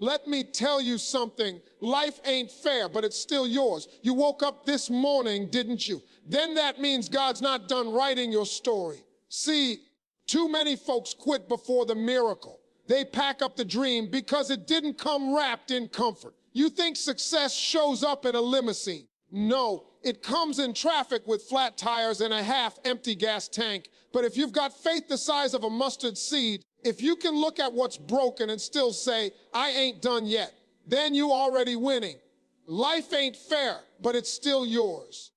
Let me tell you something. Life ain't fair, but it's still yours. You woke up this morning, didn't you? Then that means God's not done writing your story. See, too many folks quit before the miracle. They pack up the dream because it didn't come wrapped in comfort. You think success shows up in a limousine. No, it comes in traffic with flat tires and a half-empty gas tank. But if you've got faith the size of a mustard seed, if you can look at what's broken and still say, I ain't done yet, then you already winning. Life ain't fair, but it's still yours.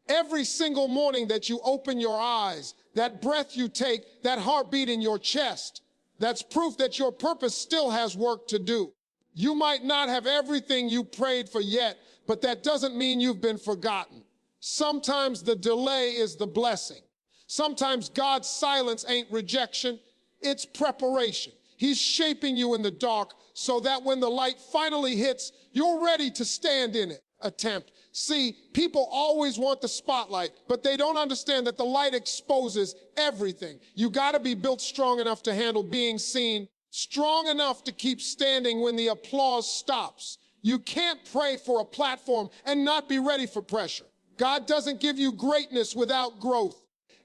Every single morning that you open your eyes, that breath you take, that heartbeat in your chest, that's proof that your purpose still has work to do. You might not have everything you prayed for yet, but that doesn't mean you've been forgotten. Sometimes the delay is the blessing. Sometimes God's silence ain't rejection, it's preparation. He's shaping you in the dark so that when the light finally hits, you're ready to stand in it. Attempt. See, people always want the spotlight, but they don't understand that the light exposes everything. You gotta be built strong enough to handle being seen, strong enough to keep standing when the applause stops. You can't pray for a platform and not be ready for pressure. God doesn't give you greatness without growth.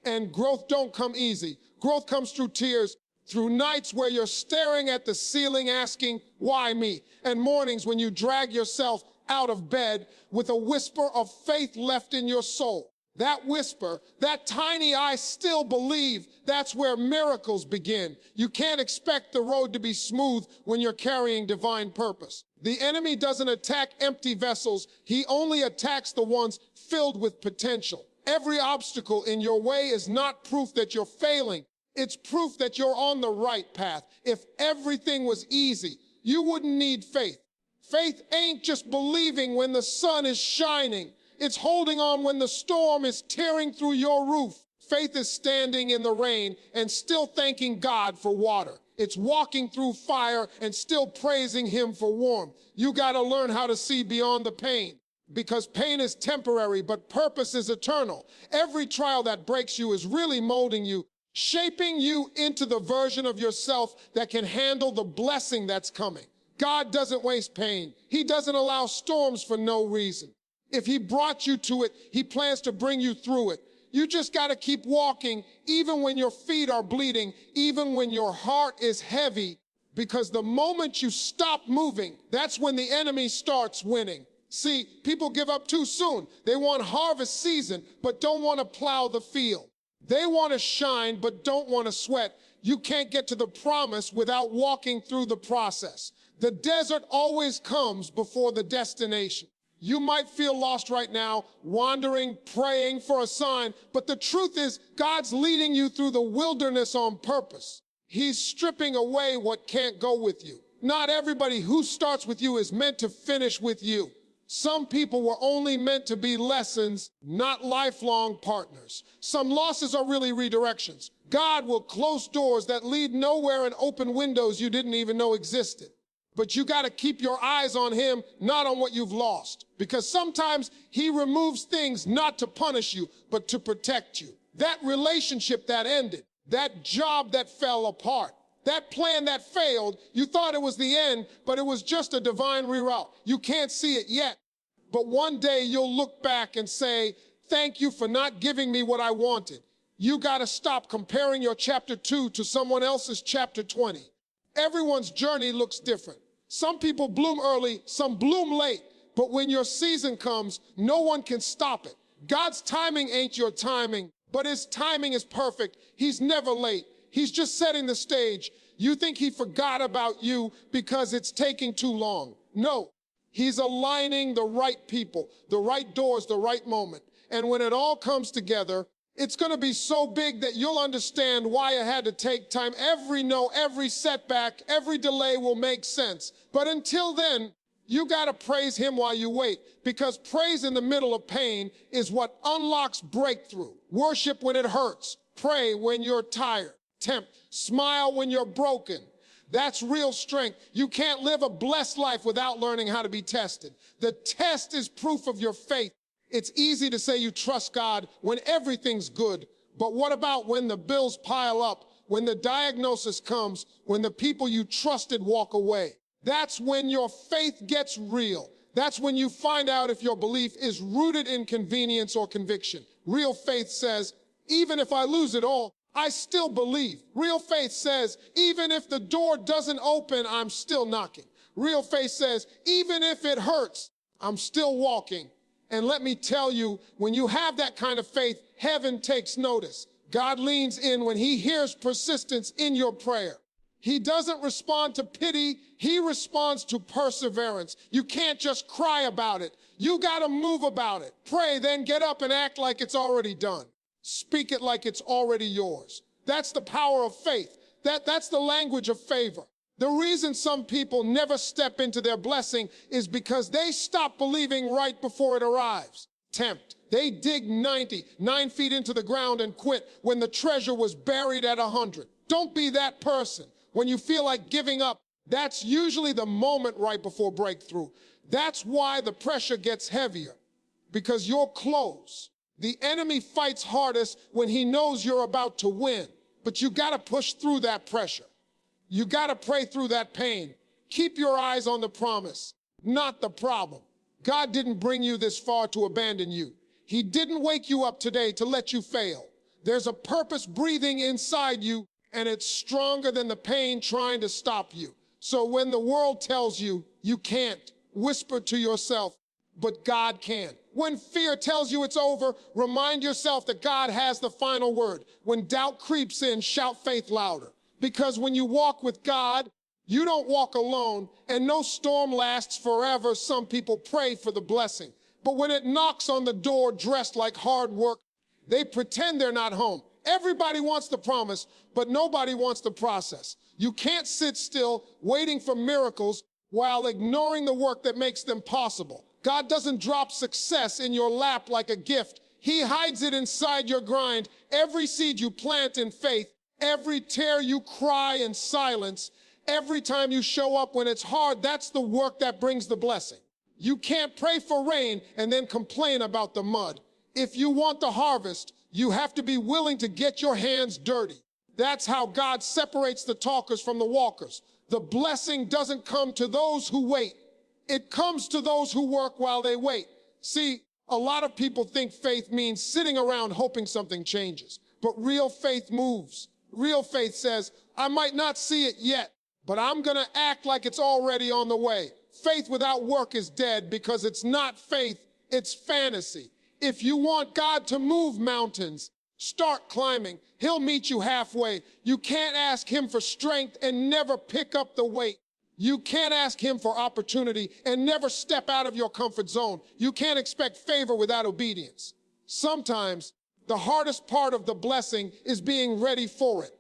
And growth don't come easy. Growth comes through tears, through nights where you're staring at the ceiling asking, why me? And mornings when you drag yourself out of bed with a whisper of faith left in your soul. That whisper, that tiny I still believe, that's where miracles begin. You can't expect the road to be smooth when you're carrying divine purpose. The enemy doesn't attack empty vessels. He only attacks the ones filled with potential. Every obstacle in your way is not proof that you're failing. It's proof that you're on the right path. If everything was easy, you wouldn't need faith. Faith ain't just believing when the sun is shining. It's holding on when the storm is tearing through your roof. Faith is standing in the rain and still thanking God for water. It's walking through fire and still praising Him for warmth. You gotta learn how to see beyond the pain, because pain is temporary, but purpose is eternal. Every trial that breaks you is really molding you, shaping you into the version of yourself that can handle the blessing that's coming. God doesn't waste pain. He doesn't allow storms for no reason. If He brought you to it, He plans to bring you through it. You just got to keep walking, even when your feet are bleeding, even when your heart is heavy, because the moment you stop moving, that's when the enemy starts winning. See, people give up too soon. They want harvest season, but don't want to plow the field. They want to shine, but don't want to sweat. You can't get to the promise without walking through the process. The desert always comes before the destination. You might feel lost right now, wandering, praying for a sign, but the truth is, God's leading you through the wilderness on purpose. He's stripping away what can't go with you. Not everybody who starts with you is meant to finish with you. Some people were only meant to be lessons, not lifelong partners. Some losses are really redirections. God will close doors that lead nowhere and open windows you didn't even know existed. But you got to keep your eyes on Him, not on what you've lost. Because sometimes He removes things not to punish you, but to protect you. That relationship that ended, that job that fell apart, that plan that failed, you thought it was the end, but it was just a divine reroute. You can't see it yet. But one day you'll look back and say, thank you for not giving me what I wanted. You got to stop comparing your chapter 2 to someone else's chapter 20. Everyone's journey looks different. Some people bloom early, some bloom late, but when your season comes, no one can stop it. God's timing ain't your timing, but His timing is perfect. He's never late. He's just setting the stage. You think He forgot about you because it's taking too long. No, He's aligning the right people, the right doors, the right moment. And when it all comes together, it's going to be so big that you'll understand why it had to take time. Every no, every setback, every delay will make sense. But until then, you got to praise Him while you wait, because praise in the middle of pain is what unlocks breakthrough. Worship when it hurts. Pray when you're tired. Smile when you're broken. That's real strength. You can't live a blessed life without learning how to be tested. The test is proof of your faith. It's easy to say you trust God when everything's good, but what about when the bills pile up, when the diagnosis comes, when the people you trusted walk away? That's when your faith gets real. That's when you find out if your belief is rooted in convenience or conviction. Real faith says, even if I lose it all, I still believe. Real faith says, even if the door doesn't open, I'm still knocking. Real faith says, even if it hurts, I'm still walking. And let me tell you, when you have that kind of faith, heaven takes notice. God leans in when he hears persistence in your prayer. He doesn't respond to pity. He responds to perseverance. You can't just cry about it. You got to move about it. Pray, then get up and act like it's already done. Speak it like it's already yours. That's the power of faith. That's the language of favor. The reason some people never step into their blessing is because they stop believing right before it arrives. Tempt. They dig 9 feet into the ground and quit when the treasure was buried at 100. Don't be that person. When you feel like giving up, that's usually the moment right before breakthrough. That's why the pressure gets heavier, because you're close. The enemy fights hardest when he knows you're about to win, but you got to push through that pressure. You got to pray through that pain. Keep your eyes on the promise, not the problem. God didn't bring you this far to abandon you. He didn't wake you up today to let you fail. There's a purpose breathing inside you, and it's stronger than the pain trying to stop you. So when the world tells you you can't, whisper to yourself, but God can. When fear tells you it's over, remind yourself that God has the final word. When doubt creeps in, shout faith louder. Because when you walk with God, you don't walk alone, and no storm lasts forever. Some people pray for the blessing, but when it knocks on the door dressed like hard work, they pretend they're not home. Everybody wants the promise, but nobody wants the process. You can't sit still waiting for miracles while ignoring the work that makes them possible. God doesn't drop success in your lap like a gift. He hides it inside your grind. Every seed you plant in faith, every tear you cry in silence, every time you show up when it's hard, that's the work that brings the blessing. You can't pray for rain and then complain about the mud. If you want the harvest, you have to be willing to get your hands dirty. That's how God separates the talkers from the walkers. The blessing doesn't come to those who wait. It comes to those who work while they wait. See, a lot of people think faith means sitting around hoping something changes. But real faith moves. Real faith says, I might not see it yet, but I'm going to act like it's already on the way. Faith without work is dead because it's not faith, it's fantasy. If you want God to move mountains, start climbing. He'll meet you halfway. You can't ask him for strength and never pick up the weight. You can't ask him for opportunity and never step out of your comfort zone. You can't expect favor without obedience. Sometimes the hardest part of the blessing is being ready for it.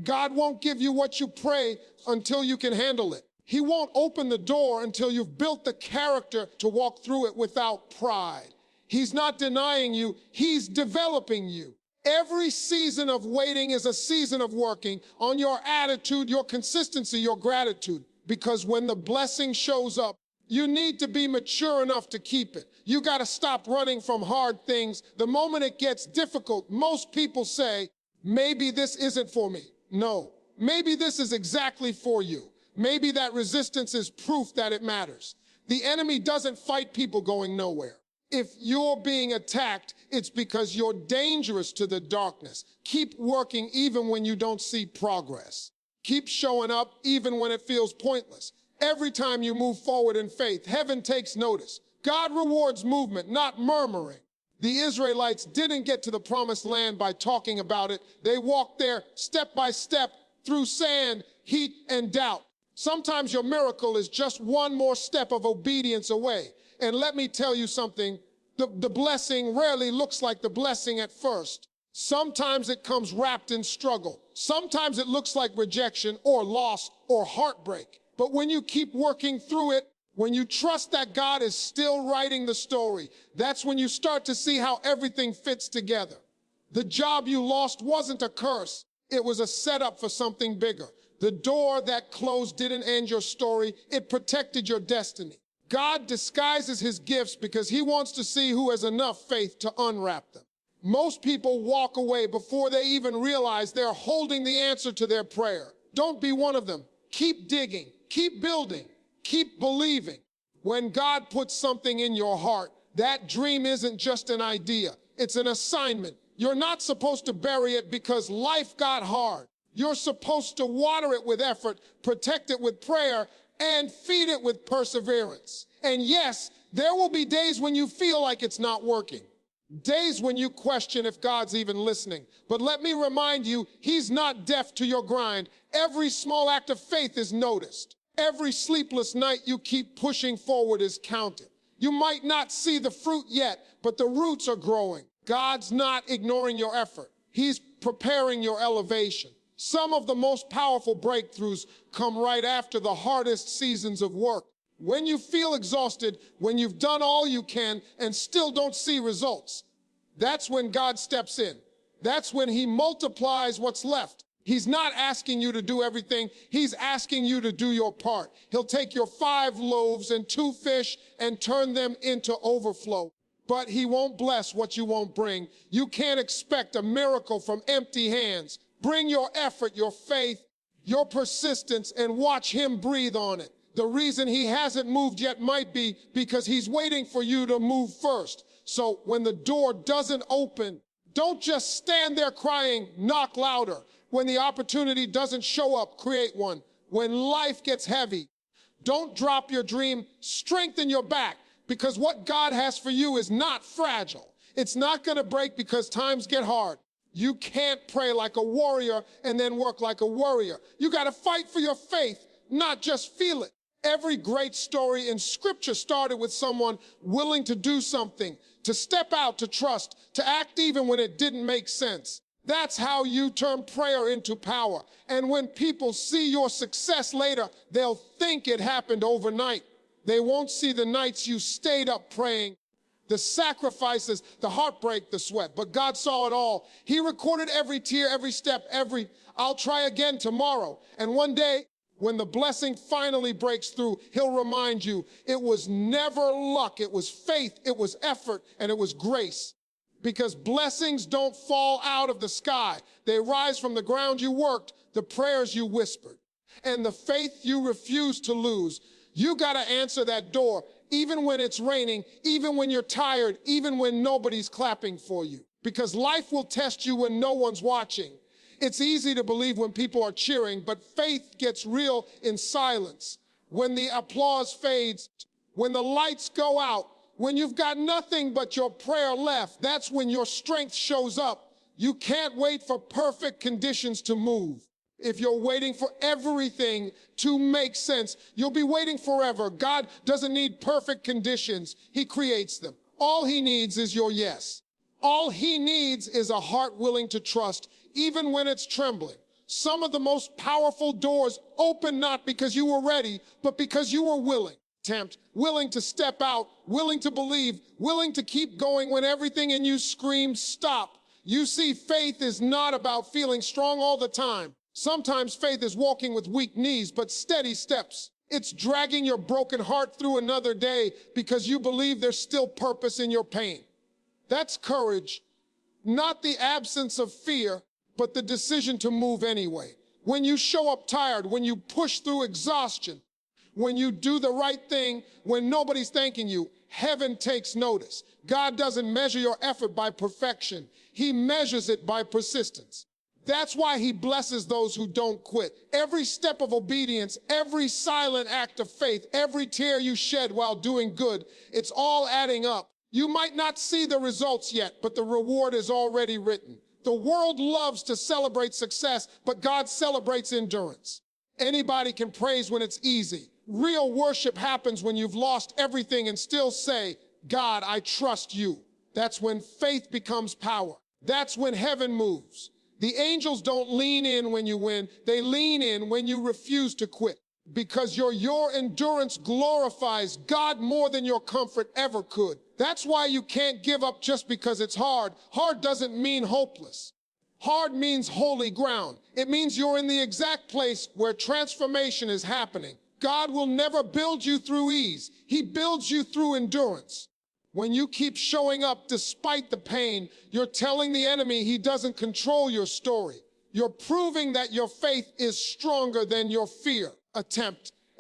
God won't give you what you pray until you can handle it. He won't open the door until you've built the character to walk through it without pride. He's not denying you, he's developing you. Every season of waiting is a season of working on your attitude, your consistency, your gratitude. Because when the blessing shows up, you need to be mature enough to keep it. You got to stop running from hard things. The moment it gets difficult, most people say, maybe this isn't for me. No, maybe this is exactly for you. Maybe that resistance is proof that it matters. The enemy doesn't fight people going nowhere. If you're being attacked, it's because you're dangerous to the darkness. Keep working even when you don't see progress. Keep showing up even when it feels pointless. Every time you move forward in faith, heaven takes notice. God rewards movement, not murmuring. The Israelites didn't get to the promised land by talking about it. They walked there step by step through sand, heat, and doubt. Sometimes your miracle is just one more step of obedience away. And let me tell you something, the blessing rarely looks like the blessing at first. Sometimes it comes wrapped in struggle. Sometimes it looks like rejection or loss or heartbreak. But when you keep working through it, when you trust that God is still writing the story, that's when you start to see how everything fits together. The job you lost wasn't a curse. It was a setup for something bigger. The door that closed didn't end your story. It protected your destiny. God disguises his gifts because he wants to see who has enough faith to unwrap them. Most people walk away before they even realize they're holding the answer to their prayer. Don't be one of them. Keep digging, keep building, Keep believing. When God puts something in your heart, that dream isn't just an idea. It's an assignment. You're not supposed to bury it because life got hard. You're supposed to water it with effort, protect it with prayer, and feed it with perseverance. And yes, there will be days when you feel like it's not working. Days when you question if God's even listening. But let me remind you, He's not deaf to your grind. Every small act of faith is noticed. Every sleepless night you keep pushing forward is counted. You might not see the fruit yet, but the roots are growing. God's not ignoring your effort. He's preparing your elevation. Some of the most powerful breakthroughs come right after the hardest seasons of work. When you feel exhausted, when you've done all you can and still don't see results, that's when God steps in. That's when He multiplies what's left. He's not asking you to do everything. He's asking you to do your part. He'll take your 5 loaves and 2 fish and turn them into overflow. But He won't bless what you won't bring. You can't expect a miracle from empty hands. Bring your effort, your faith, your persistence, and watch Him breathe on it. The reason He hasn't moved yet might be because He's waiting for you to move first. So when the door doesn't open, don't just stand there crying, knock louder. When the opportunity doesn't show up, create one. When life gets heavy, don't drop your dream, strengthen your back, because what God has for you is not fragile. It's not going to break because times get hard. You can't pray like a warrior and then work like a worrier. You got to fight for your faith, not just feel it. Every great story in Scripture started with someone willing to do something, to step out, to trust, to act even when it didn't make sense. That's how you turn prayer into power. And when people see your success later, they'll think it happened overnight. They won't see the nights you stayed up praying, the sacrifices, the heartbreak, the sweat. But God saw it all. He recorded every tear, every step, I'll try again tomorrow. And one day, when the blessing finally breaks through, He'll remind you, it was never luck, it was faith, it was effort, and it was grace. Because blessings don't fall out of the sky. They rise from the ground you worked, the prayers you whispered, and the faith you refused to lose. You got to answer that door, even when it's raining, even when you're tired, even when nobody's clapping for you. Because life will test you when no one's watching. It's easy to believe when people are cheering, but faith gets real in silence. When the applause fades, when the lights go out, when you've got nothing but your prayer left, that's when your strength shows up. You can't wait for perfect conditions to move. If you're waiting for everything to make sense, you'll be waiting forever. God doesn't need perfect conditions. He creates them. All He needs is your yes. All He needs is a heart willing to trust, even when it's trembling. Some of the most powerful doors open not because you were ready, but because you were willing. Willing to step out, willing to believe, willing to keep going when everything in you screams stop. You see, faith is not about feeling strong all the time. Sometimes faith is walking with weak knees, but steady steps. It's dragging your broken heart through another day because you believe there's still purpose in your pain. That's courage, not the absence of fear, but the decision to move anyway. When you show up tired, when you push through exhaustion, when you do the right thing, when nobody's thanking you, heaven takes notice. God doesn't measure your effort by perfection. He measures it by persistence. That's why He blesses those who don't quit. Every step of obedience, every silent act of faith, every tear you shed while doing good, it's all adding up. You might not see the results yet, but the reward is already written. The world loves to celebrate success, but God celebrates endurance. Anybody can praise when it's easy. Real worship happens when you've lost everything and still say, God, I trust you. That's when faith becomes power. That's when heaven moves. The angels don't lean in when you win. They lean in when you refuse to quit. Because your endurance glorifies God more than your comfort ever could. That's why you can't give up just because it's hard. Hard doesn't mean hopeless. Hard means holy ground. It means you're in the exact place where transformation is happening. God will never build you through ease. He builds you through endurance. When you keep showing up despite the pain, you're telling the enemy he doesn't control your story. You're proving that your faith is stronger than your fear.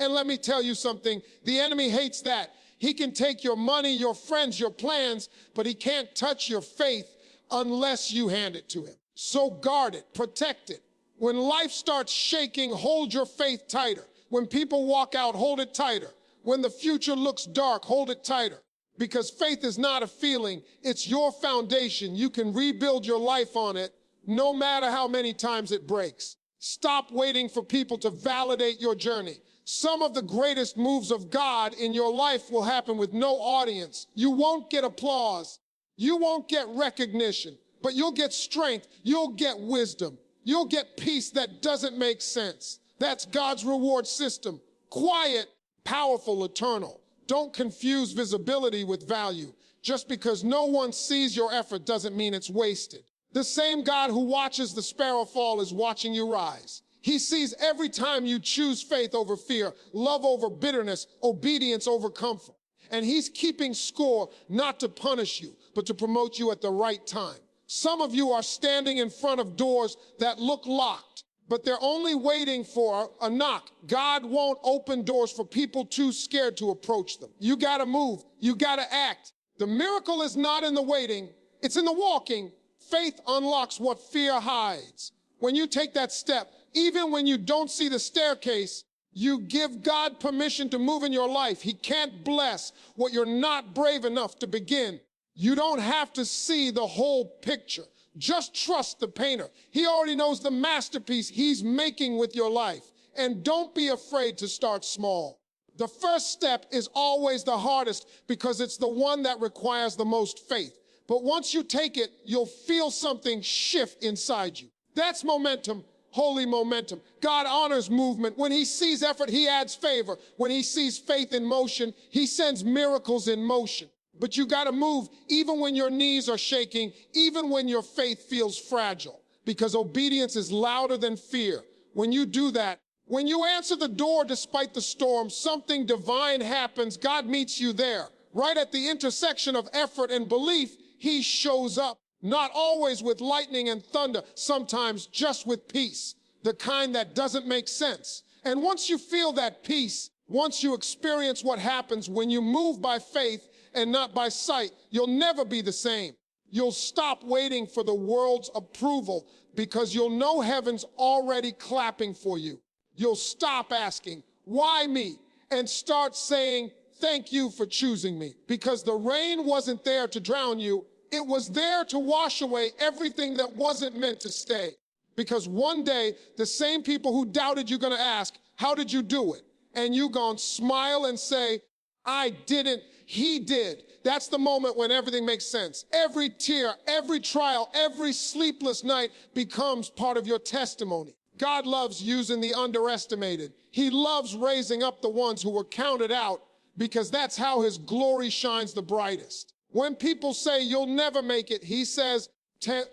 And let me tell you something, the enemy hates that. He can take your money, your friends, your plans, but he can't touch your faith unless you hand it to him. So guard it, protect it. When life starts shaking, hold your faith tighter. When people walk out, hold it tighter. When the future looks dark, hold it tighter. Because faith is not a feeling, it's your foundation. You can rebuild your life on it, no matter how many times it breaks. Stop waiting for people to validate your journey. Some of the greatest moves of God in your life will happen with no audience. You won't get applause. You won't get recognition, but you'll get strength. You'll get wisdom. You'll get peace that doesn't make sense. That's God's reward system. Quiet, powerful, eternal. Don't confuse visibility with value. Just because no one sees your effort doesn't mean it's wasted. The same God who watches the sparrow fall is watching you rise. He sees every time you choose faith over fear, love over bitterness, obedience over comfort. And he's keeping score not to punish you, but to promote you at the right time. Some of you are standing in front of doors that look locked, but they're only waiting for a knock. God won't open doors for people too scared to approach them. You gotta move, you gotta act. The miracle is not in the waiting, it's in the walking. Faith unlocks what fear hides. When you take that step, even when you don't see the staircase, you give God permission to move in your life. He can't bless what you're not brave enough to begin. You don't have to see the whole picture. Just trust the painter. He already knows the masterpiece he's making with your life. And don't be afraid to start small. The first step is always the hardest because it's the one that requires the most faith. But once you take it, you'll feel something shift inside you. That's momentum. Holy momentum. God honors movement. When he sees effort, he adds favor. When he sees faith in motion, he sends miracles in motion. But you got to move even when your knees are shaking, even when your faith feels fragile, because obedience is louder than fear. When you do that, when you answer the door despite the storm, something divine happens. God meets you there. Right at the intersection of effort and belief, he shows up. Not always with lightning and thunder, sometimes just with peace, the kind that doesn't make sense. And once you feel that peace, once you experience what happens when you move by faith and not by sight, you'll never be the same. You'll stop waiting for the world's approval because you'll know heaven's already clapping for you. You'll stop asking, why me? And start saying, thank you for choosing me. Because the rain wasn't there to drown you. It was there to wash away everything that wasn't meant to stay. Because one day, the same people who doubted you're going to ask, how did you do it? And you gonna smile and say, I didn't, he did. That's the moment when everything makes sense. Every tear, every trial, every sleepless night becomes part of your testimony. God loves using the underestimated. He loves raising up the ones who were counted out because that's how his glory shines the brightest. When people say you'll never make it, he says,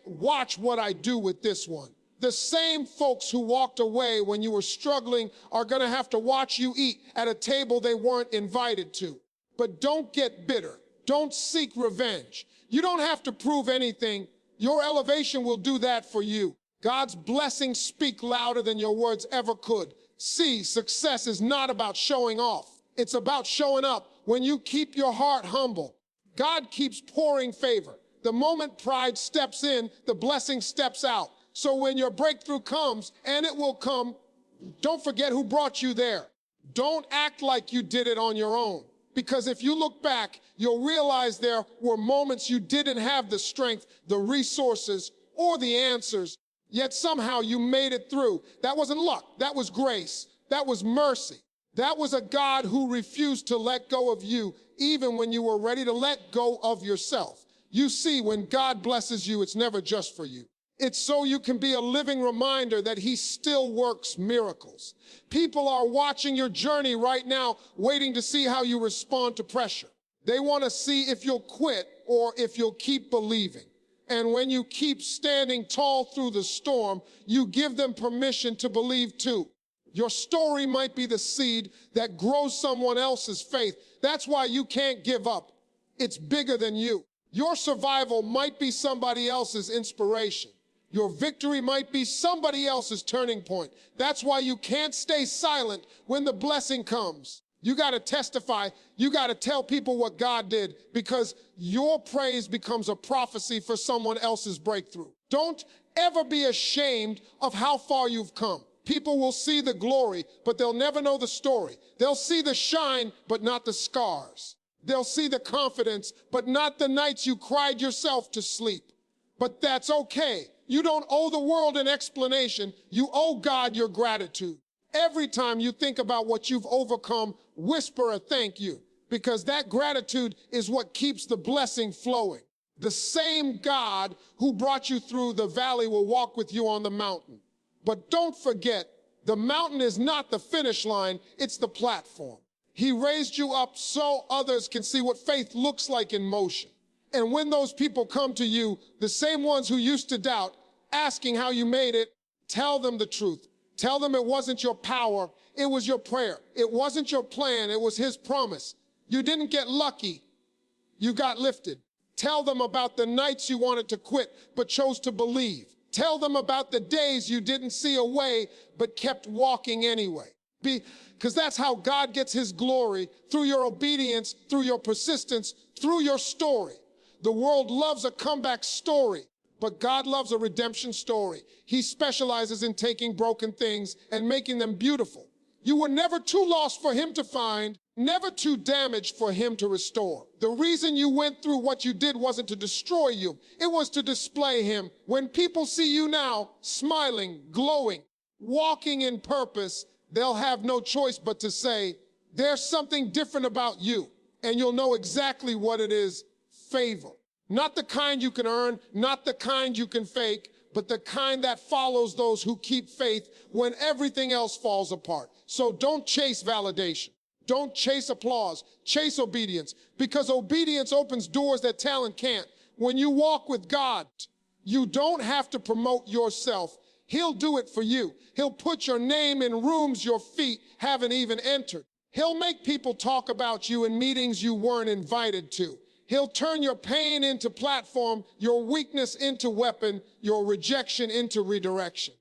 watch what I do with this one. The same folks who walked away when you were struggling are going to have to watch you eat at a table they weren't invited to. But don't get bitter. Don't seek revenge. You don't have to prove anything. Your elevation will do that for you. God's blessings speak louder than your words ever could. See, success is not about showing off. It's about showing up. When you keep your heart humble, God keeps pouring favor. The moment pride steps in, the blessing steps out. So when your breakthrough comes, and it will come, don't forget who brought you there. Don't act like you did it on your own. Because if you look back, you'll realize there were moments you didn't have the strength, the resources, or the answers, yet somehow you made it through. That wasn't luck. That was grace. That was mercy. That was a God who refused to let go of you, even when you were ready to let go of yourself. You see, when God blesses you, it's never just for you. It's so you can be a living reminder that he still works miracles. People are watching your journey right now, waiting to see how you respond to pressure. They want to see if you'll quit or if you'll keep believing. And when you keep standing tall through the storm, you give them permission to believe too. Your story might be the seed that grows someone else's faith. That's why you can't give up. It's bigger than you. Your survival might be somebody else's inspiration. Your victory might be somebody else's turning point. That's why you can't stay silent when the blessing comes. You got to testify. You got to tell people what God did, because your praise becomes a prophecy for someone else's breakthrough. Don't ever be ashamed of how far you've come. People will see the glory, but they'll never know the story. They'll see the shine, but not the scars. They'll see the confidence, but not the nights you cried yourself to sleep. But that's okay. You don't owe the world an explanation. You owe God your gratitude. Every time you think about what you've overcome, whisper a thank you, because that gratitude is what keeps the blessing flowing. The same God who brought you through the valley will walk with you on the mountain. But don't forget, the mountain is not the finish line, it's the platform. He raised you up so others can see what faith looks like in motion. And when those people come to you, the same ones who used to doubt, asking how you made it, tell them the truth. Tell them it wasn't your power, it was your prayer. It wasn't your plan, it was His promise. You didn't get lucky, you got lifted. Tell them about the nights you wanted to quit, but chose to believe. Tell them about the days you didn't see a way, but kept walking anyway. Because that's how God gets His glory, through your obedience, through your persistence, through your story. The world loves a comeback story, but God loves a redemption story. He specializes in taking broken things and making them beautiful. You were never too lost for Him to find, never too damaged for Him to restore. The reason you went through what you did wasn't to destroy you. It was to display Him. When people see you now, smiling, glowing, walking in purpose, they'll have no choice but to say, there's something different about you. And you'll know exactly what it is. Favor. Not the kind you can earn, not the kind you can fake, but the kind that follows those who keep faith when everything else falls apart. So don't chase validation. Don't chase applause. Chase obedience, because obedience opens doors that talent can't. When you walk with God, you don't have to promote yourself. He'll do it for you. He'll put your name in rooms your feet haven't even entered. He'll make people talk about you in meetings you weren't invited to. He'll turn your pain into platform, your weakness into weapon, your rejection into redirection.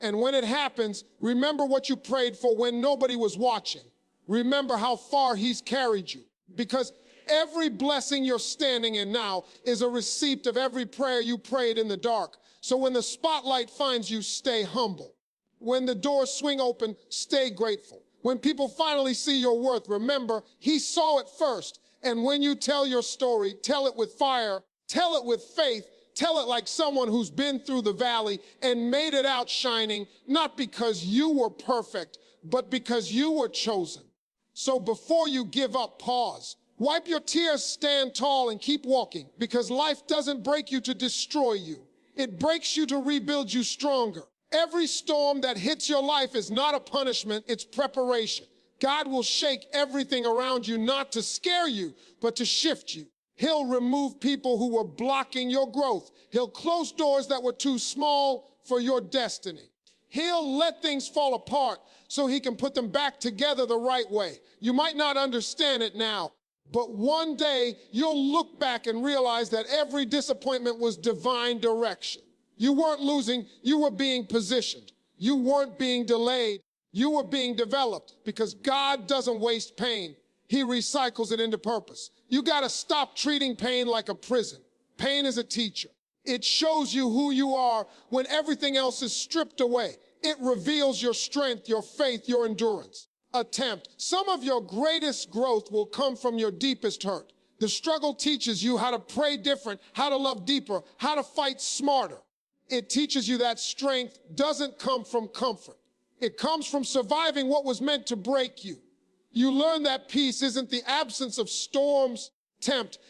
And when it happens, remember what you prayed for when nobody was watching. Remember how far He's carried you. Because every blessing you're standing in now is a receipt of every prayer you prayed in the dark. So when the spotlight finds you, stay humble. When the doors swing open, stay grateful. When people finally see your worth, remember He saw it first. And when you tell your story, tell it with fire, tell it with faith, tell it like someone who's been through the valley and made it out shining, not because you were perfect, but because you were chosen. So before you give up, pause. Wipe your tears, stand tall, and keep walking, because life doesn't break you to destroy you. It breaks you to rebuild you stronger. Every storm that hits your life is not a punishment, it's preparation. God will shake everything around you, not to scare you, but to shift you. He'll remove people who were blocking your growth. He'll close doors that were too small for your destiny. He'll let things fall apart so He can put them back together the right way. You might not understand it now, but one day you'll look back and realize that every disappointment was divine direction. You weren't losing, you were being positioned. You weren't being delayed. You were being developed, because God doesn't waste pain. He recycles it into purpose. You got to stop treating pain like a prison. Pain is a teacher. It shows you who you are when everything else is stripped away. It reveals your strength, your faith, your endurance. Attempt. Some of your greatest growth will come from your deepest hurt. The struggle teaches you how to pray different, how to love deeper, how to fight smarter. It teaches you that strength doesn't come from comfort. It comes from surviving what was meant to break you. You learn that peace isn't the absence of storms,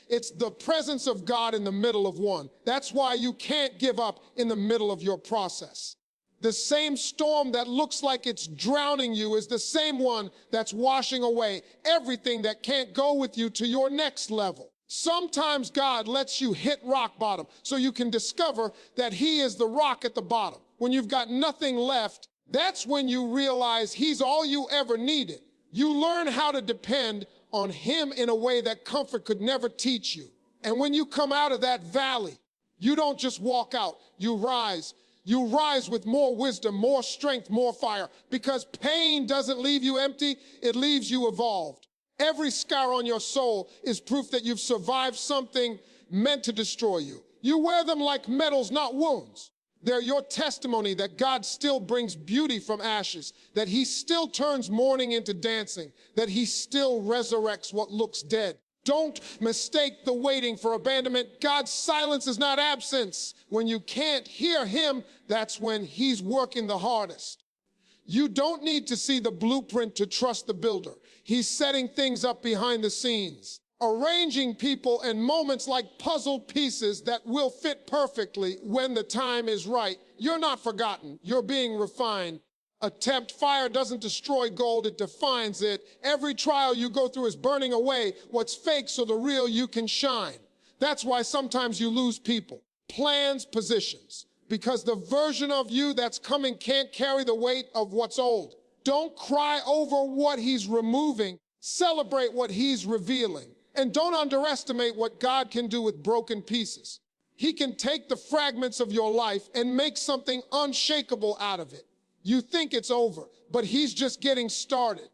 it's the presence of God in the middle of one. That's why you can't give up in the middle of your process. The same storm that looks like it's drowning you is the same one that's washing away everything that can't go with you to your next level. Sometimes God lets you hit rock bottom so you can discover that He is the rock at the bottom. When you've got nothing left, that's when you realize He's all you ever needed. You learn how to depend on Him in a way that comfort could never teach you. And when you come out of that valley, you don't just walk out, you rise. You rise with more wisdom, more strength, more fire, because pain doesn't leave you empty, it leaves you evolved. Every scar on your soul is proof that you've survived something meant to destroy you. You wear them like medals, not wounds. They're your testimony that God still brings beauty from ashes, that he still turns mourning into dancing, that he still resurrects what looks dead. Don't mistake the waiting for abandonment. God's silence is not absence. When you can't hear him, that's when he's working the hardest. You don't need to see the blueprint to trust the builder. He's setting things up behind the scenes, arranging people and moments like puzzle pieces that will fit perfectly when the time is right. You're not forgotten. You're being refined. Attempt fire doesn't destroy gold, it defines it. Every trial you go through is burning away what's fake so the real you can shine. That's why sometimes you lose people, plans, positions, because the version of you that's coming can't carry the weight of what's old. Don't cry over what he's removing. Celebrate what he's revealing. And don't underestimate what God can do with broken pieces. He can take the fragments of your life and make something unshakable out of it. You think it's over, but he's just getting started.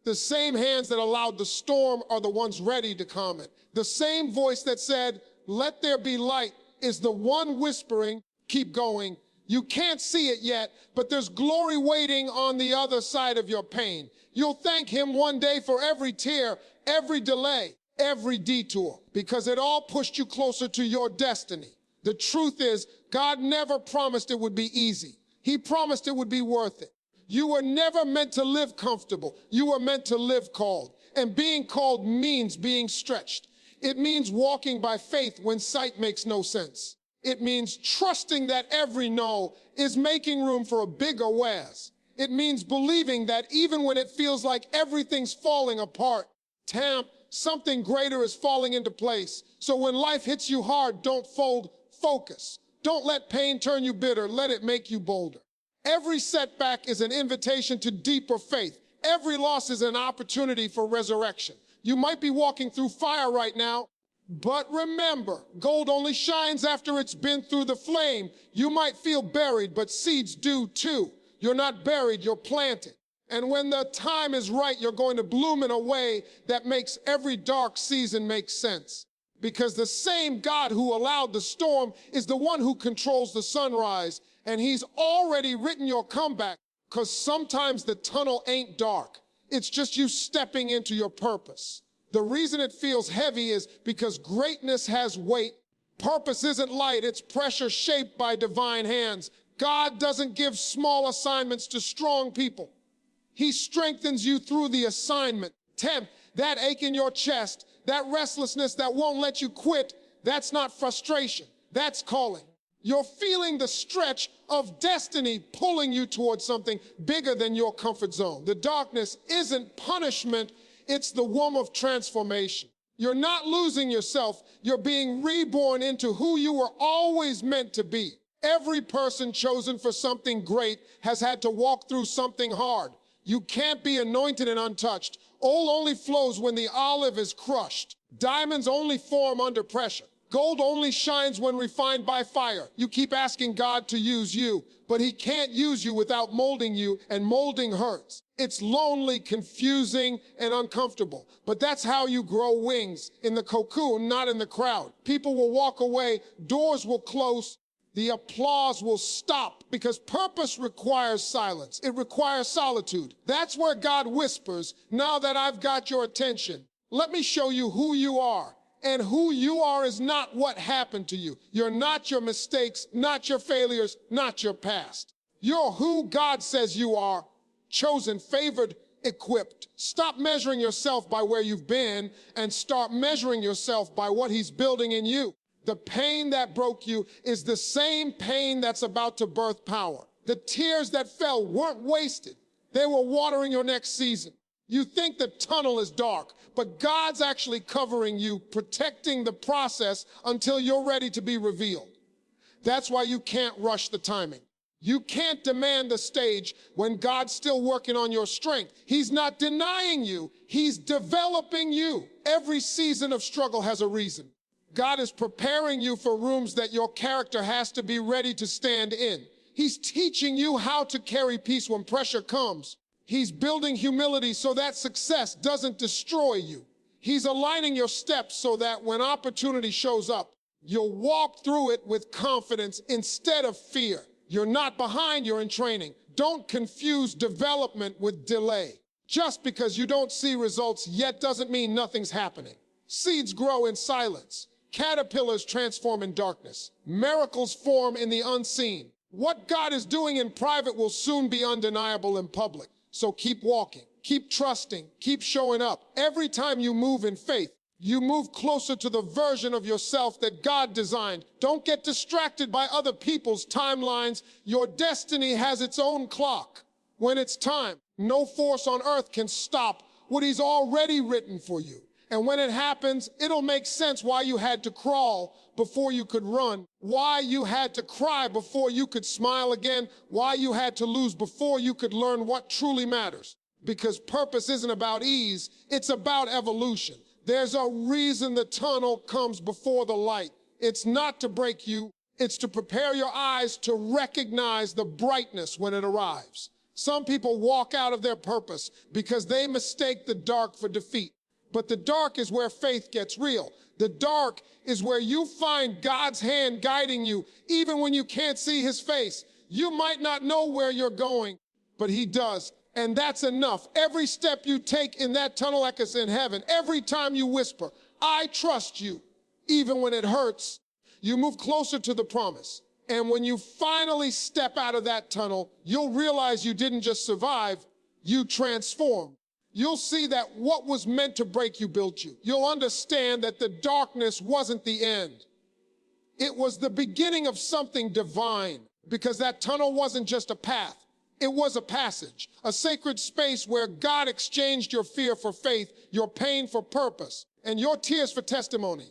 The same hands that allowed the storm are the ones ready to calm it. The same voice that said, "Let there be light," is the one whispering, "Keep going." You can't see it yet, but there's glory waiting on the other side of your pain. You'll thank him one day for every tear, every delay, every detour, because it all pushed you closer to your destiny. The truth is, God never promised it would be easy. He promised it would be worth it. You were never meant to live comfortable. You were meant to live called. And being called means being stretched. It means walking by faith when sight makes no sense. It means trusting that every no is making room for a bigger whereas. It means believing that even when it feels like everything's falling apart, something greater is falling into place. So when life hits you hard, don't fold, focus. Don't let pain turn you bitter, let it make you bolder. Every setback is an invitation to deeper faith. Every loss is an opportunity for resurrection. You might be walking through fire right now, but remember, gold only shines after it's been through the flame. You might feel buried, but seeds do too. You're not buried, you're planted. And when the time is right, you're going to bloom in a way that makes every dark season make sense. Because the same God who allowed the storm is the one who controls the sunrise, and he's already written your comeback, because sometimes the tunnel ain't dark. It's just you stepping into your purpose. The reason it feels heavy is because greatness has weight. Purpose isn't light, it's pressure shaped by divine hands. God doesn't give small assignments to strong people. He strengthens you through the assignment. That ache in your chest, that restlessness that won't let you quit, that's not frustration, that's calling. You're feeling the stretch of destiny pulling you towards something bigger than your comfort zone. The darkness isn't punishment, it's the womb of transformation. You're not losing yourself, you're being reborn into who you were always meant to be. Every person chosen for something great has had to walk through something hard. You can't be anointed and untouched. Oil only flows when the olive is crushed. Diamonds only form under pressure. Gold only shines when refined by fire. You keep asking God to use you, but he can't use you without molding you, and molding hurts. It's lonely, confusing, and uncomfortable. But that's how you grow wings, in the cocoon, not in the crowd. People will walk away, doors will close, the applause will stop, because purpose requires silence. It requires solitude. That's where God whispers, "Now that I've got your attention, let me show you who you are." And who you are is not what happened to you. You're not your mistakes, not your failures, not your past. You're who God says you are, chosen, favored, equipped. Stop measuring yourself by where you've been and start measuring yourself by what he's building in you. The pain that broke you is the same pain that's about to birth power. The tears that fell weren't wasted. They were watering your next season. You think the tunnel is dark, but God's actually covering you, protecting the process until you're ready to be revealed. That's why you can't rush the timing. You can't demand the stage when God's still working on your strength. He's not denying you, he's developing you. Every season of struggle has a reason. God is preparing you for rooms that your character has to be ready to stand in. He's teaching you how to carry peace when pressure comes. He's building humility so that success doesn't destroy you. He's aligning your steps so that when opportunity shows up, you'll walk through it with confidence instead of fear. You're not behind, you're in training. Don't confuse development with delay. Just because you don't see results yet doesn't mean nothing's happening. Seeds grow in silence. Caterpillars transform in darkness. Miracles form in the unseen. What God is doing in private will soon be undeniable in public. So keep walking, keep trusting, keep showing up. Every time you move in faith, you move closer to the version of yourself that God designed. Don't get distracted by other people's timelines. Your destiny has its own clock. When it's time, no force on earth can stop what He's already written for you. And when it happens, it'll make sense why you had to crawl before you could run, why you had to cry before you could smile again, why you had to lose before you could learn what truly matters. Because purpose isn't about ease, it's about evolution. There's a reason the tunnel comes before the light. It's not to break you, it's to prepare your eyes to recognize the brightness when it arrives. Some people walk out of their purpose because they mistake the dark for defeat. But the dark is where faith gets real. The dark is where you find God's hand guiding you, even when you can't see His face. You might not know where you're going, but He does. And that's enough. Every step you take in that tunnel echoes in heaven. Every time you whisper, I trust you, even when it hurts, you move closer to the promise. And when you finally step out of that tunnel, you'll realize you didn't just survive, you transformed. You'll see that what was meant to break you built you. You'll understand that the darkness wasn't the end. It was the beginning of something divine, because that tunnel wasn't just a path. It was a passage, a sacred space where God exchanged your fear for faith, your pain for purpose, and your tears for testimony.